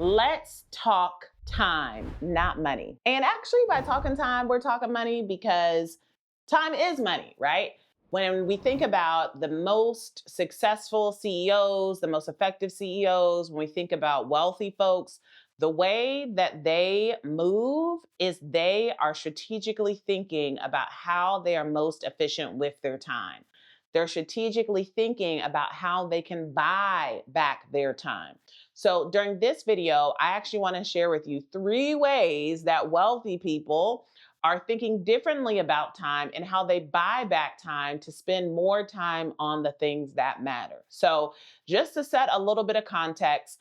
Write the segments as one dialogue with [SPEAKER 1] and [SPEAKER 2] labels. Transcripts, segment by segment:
[SPEAKER 1] Let's talk time, not money. And actually, by talking time, we're talking money because time is money, right? When we think about the most successful CEOs, the most effective CEOs, when we think about wealthy folks, the way that they move is they are strategically thinking about how they are most efficient with their time. They're strategically thinking about how they can buy back their time. So during this video, I actually want to share with you 3 ways that wealthy people are thinking differently about time and how they buy back time to spend more time on the things that matter. So just to set a little bit of context,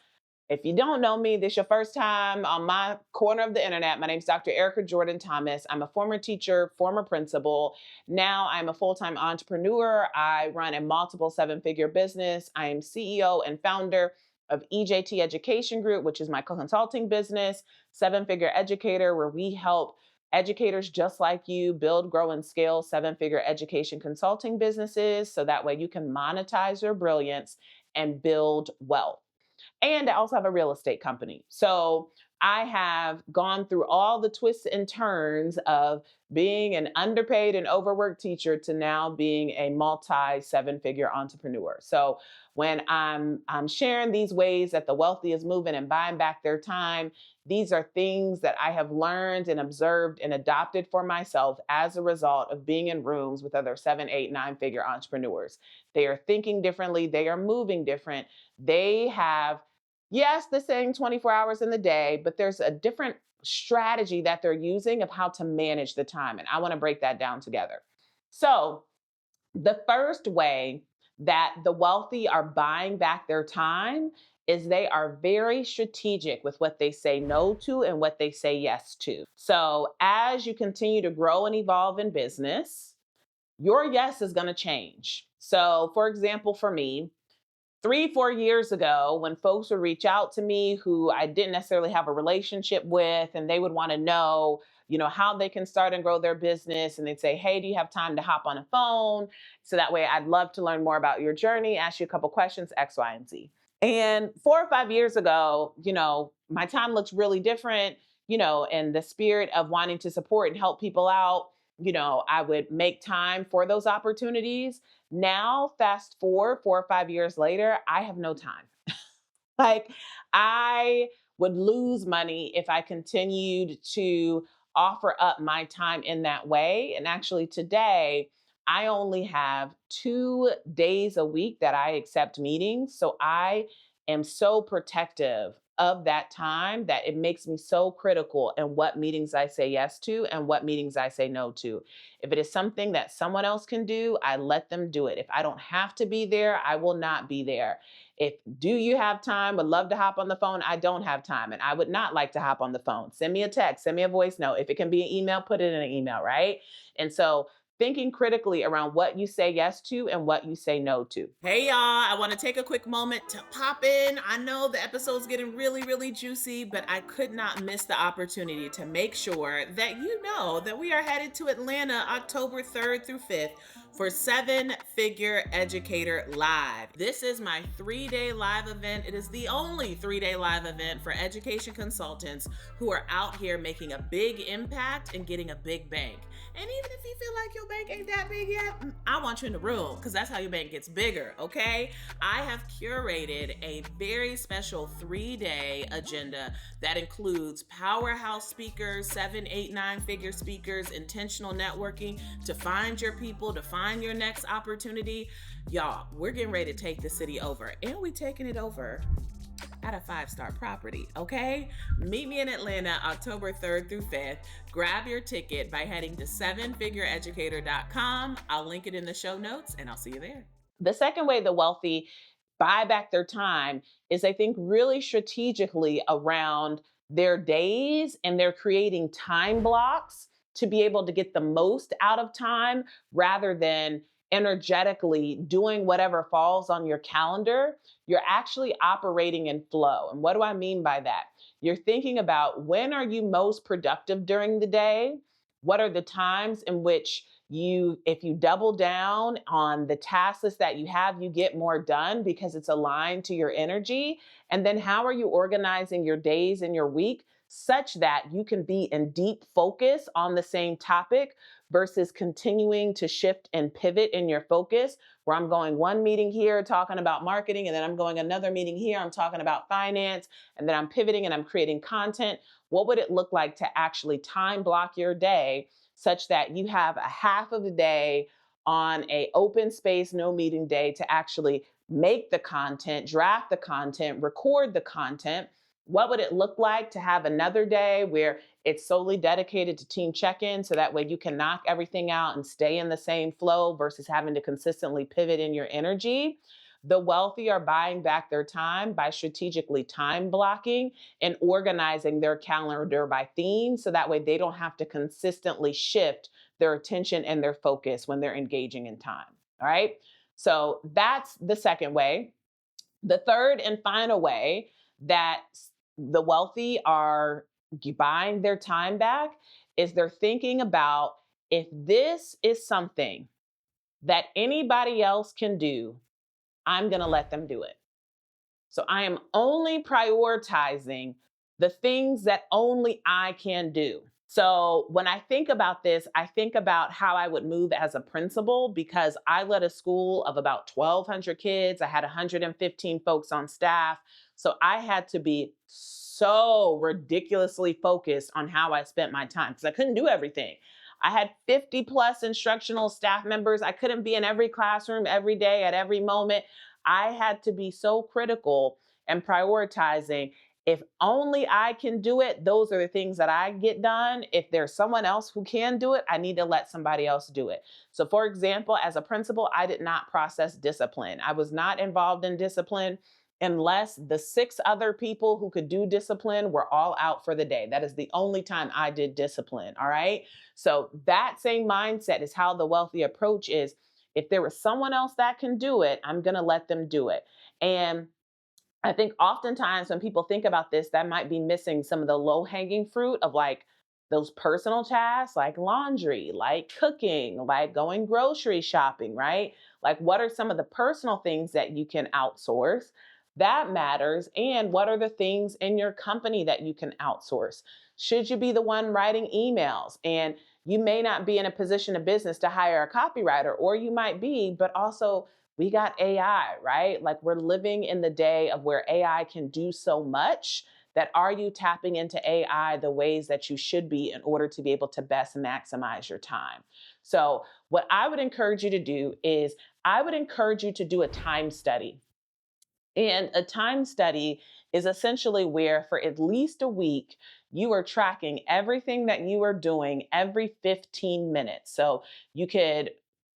[SPEAKER 1] if you don't know me, this is your first time on my corner of the internet. My name is Dr. Erica Jordan Thomas. I'm a former teacher, former principal. Now I'm a full-time entrepreneur. I run a multiple 7-figure business. I am CEO and founder of EJT Education Group, which is my consulting business, 7-figure educator, where we help educators just like you build, grow, and scale 7-figure education consulting businesses so that way you can monetize your brilliance and build wealth. And I also have a real estate company. So I have gone through all the twists and turns of being an underpaid and overworked teacher to now being a multi 7-figure entrepreneur. So when I'm sharing these ways that the wealthy is moving and buying back their time, these are things that I have learned and observed and adopted for myself as a result of being in rooms with other 7, 8, 9-figure entrepreneurs. They are thinking differently. They are moving different. They have, yes, the same 24 hours in the day, but there's a different strategy that they're using of how to manage the time. And I want to break that down together. So, the first way that the wealthy are buying back their time is they are very strategic with what they say no to and what they say yes to. So, as you continue to grow and evolve in business, your yes is going to change. So, for example, for me, 3, 4 years ago, when folks would reach out to me who I didn't necessarily have a relationship with, and they would want to know, how they can start and grow their business. And they'd say, hey, do you have time to hop on a phone? So that way I'd love to learn more about your journey, ask you a couple questions, X, Y, and Z. And 4 or 5 years ago, my time looks really different, in the spirit of wanting to support and help people out. I would make time for those opportunities. Now, fast forward 4 or 5 years later, I have no time. Like, I would lose money if I continued to offer up my time in that way. And actually, today, I only have 2 days a week that I accept meetings. So I am so protective of that time that it makes me so critical in what meetings I say yes to and what meetings I say no to. If it is something that someone else can do, I let them do it. If I don't have to be there, I will not be there. If do you have time, would love to hop on the phone, I don't have time and I would not like to hop on the phone. Send me a text, send me a voice note. If it can be an email, put it in an email, right? And so thinking critically around what you say yes to and what you say no to. Hey, y'all, I want to take a quick moment to pop in. I know the episode's getting really, really juicy, but I could not miss the opportunity to make sure that you know that we are headed to Atlanta October 3rd through 5th for 7-Figure Educator Live. This is my 3-day live event. It is the only 3-day live event for education consultants who are out here making a big impact and getting a big bank. And even if you feel like your bank ain't that big yet, I want you in the room because that's how your bank gets bigger, okay? I have curated a very special 3-day agenda that includes powerhouse speakers, 7, 8, 9-figure speakers, intentional networking to find your people, to find your next opportunity. Y'all, we're getting ready to take the city over, and we're taking it over at a 5-star property, okay? Meet me in Atlanta, October 3rd through 5th. Grab your ticket by heading to 7figureeducator.com. I'll link it in the show notes, and I'll see you there. The second way the wealthy buy back their time is they think really strategically around their days, and they're creating time blocks to be able to get the most out of time rather than energetically doing whatever falls on your calendar. You're actually operating in flow. And what do I mean by that? You're thinking about when are you most productive during the day? What are the times in which if you double down on the task list that you have, you get more done because it's aligned to your energy. And then how are you organizing your days and your week such that you can be in deep focus on the same topic versus continuing to shift and pivot in your focus, where I'm going one meeting here talking about marketing, and then I'm going another meeting here, I'm talking about finance, and then I'm pivoting and I'm creating content. What would it look like to actually time block your day such that you have a half of the day on a open space, no meeting day to actually make the content, draft the content, record the content? What would it look like to have another day where it's solely dedicated to team check-in, so that way you can knock everything out and stay in the same flow versus having to consistently pivot in your energy? The wealthy are buying back their time by strategically time blocking and organizing their calendar by theme, so that way they don't have to consistently shift their attention and their focus when they're engaging in time. All right. So that's the second way. The third and final way that the wealthy are buying their time back is they're thinking about, if this is something that anybody else can do, I'm going to let them do it. So I am only prioritizing the things that only I can do. So when I think about this, I think about how I would move as a principal, because I led a school of about 1,200 kids. I had 115 folks on staff. So I had to be so ridiculously focused on how I spent my time because I couldn't do everything. I had 50 plus instructional staff members. I couldn't be in every classroom every day at every moment. I had to be so critical and prioritizing. If only I can do it, those are the things that I get done. If there's someone else who can do it, I need to let somebody else do it. So for example, as a principal, I did not process discipline. I was not involved in discipline unless the 6 other people who could do discipline were all out for the day. That is the only time I did discipline. All right. So that same mindset is how the wealthy approach is. If there was someone else that can do it, I'm going to let them do it. And I think oftentimes when people think about this, that might be missing some of the low hanging fruit of like those personal tasks, like laundry, like cooking, like going grocery shopping, right? Like, what are some of the personal things that you can outsource? That matters. And what are the things in your company that you can outsource? Should you be the one writing emails? And you may not be in a position of business to hire a copywriter, or you might be, but also we got AI, right? Like, we're living in the day of where AI can do so much, that are you tapping into AI the ways that you should be in order to be able to best maximize your time? So what I would encourage you to do is I would encourage you to do a time study. And a time study is essentially where for at least a week, you are tracking everything that you are doing every 15 minutes. So you could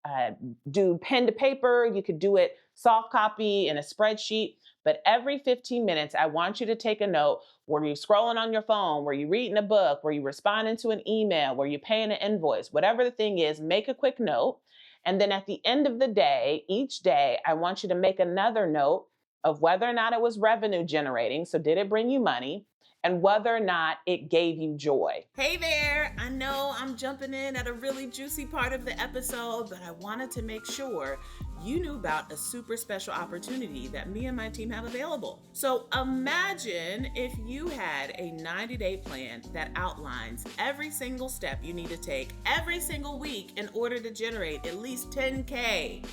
[SPEAKER 1] uh, do pen to paper, you could do it soft copy in a spreadsheet, but every 15 minutes, I want you to take a note. Were you scrolling on your phone? Were you reading a book? Were you responding to an email? Were you paying an invoice? Whatever the thing is, make a quick note. And then at the end of the day, each day, I want you to make another note of whether or not it was revenue generating. So did it bring you money? And whether or not it gave you joy. Hey there, I know I'm jumping in at a really juicy part of the episode, but I wanted to make sure you knew about a super special opportunity that me and my team have available. So imagine if you had a 90-day plan that outlines every single step you need to take every single week in order to generate at least 10K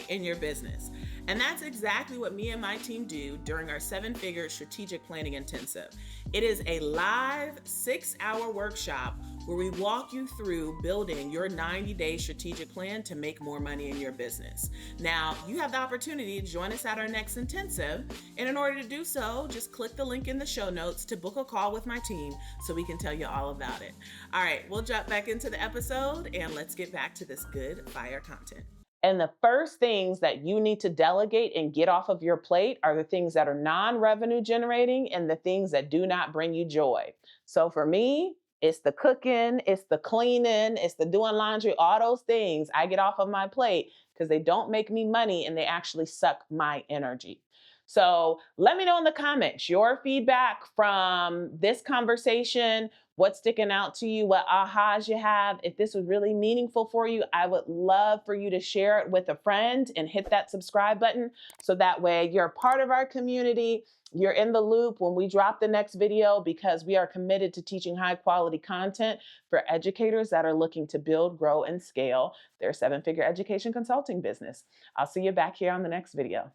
[SPEAKER 1] in your business. And that's exactly what me and my team do during our 7-figure strategic planning intensive. It is a live 6-hour workshop where we walk you through building your 90-day strategic plan to make more money in your business. Now, you have the opportunity to join us at our next intensive. And in order to do so, just click the link in the show notes to book a call with my team so we can tell you all about it. All right, we'll jump back into the episode and let's get back to this good fire content. And the first things that you need to delegate and get off of your plate are the things that are non-revenue generating and the things that do not bring you joy. So for me, it's the cooking, it's the cleaning, it's the doing laundry, all those things I get off of my plate because they don't make me money and they actually suck my energy. So let me know in the comments your feedback from this conversation. what's sticking out to you, what ahas you have. If this was really meaningful for you, I would love for you to share it with a friend and hit that subscribe button so that way you're a part of our community. You're in the loop when we drop the next video, because we are committed to teaching high quality content for educators that are looking to build, grow, and scale their seven-figure education consulting business. I'll see you back here on the next video.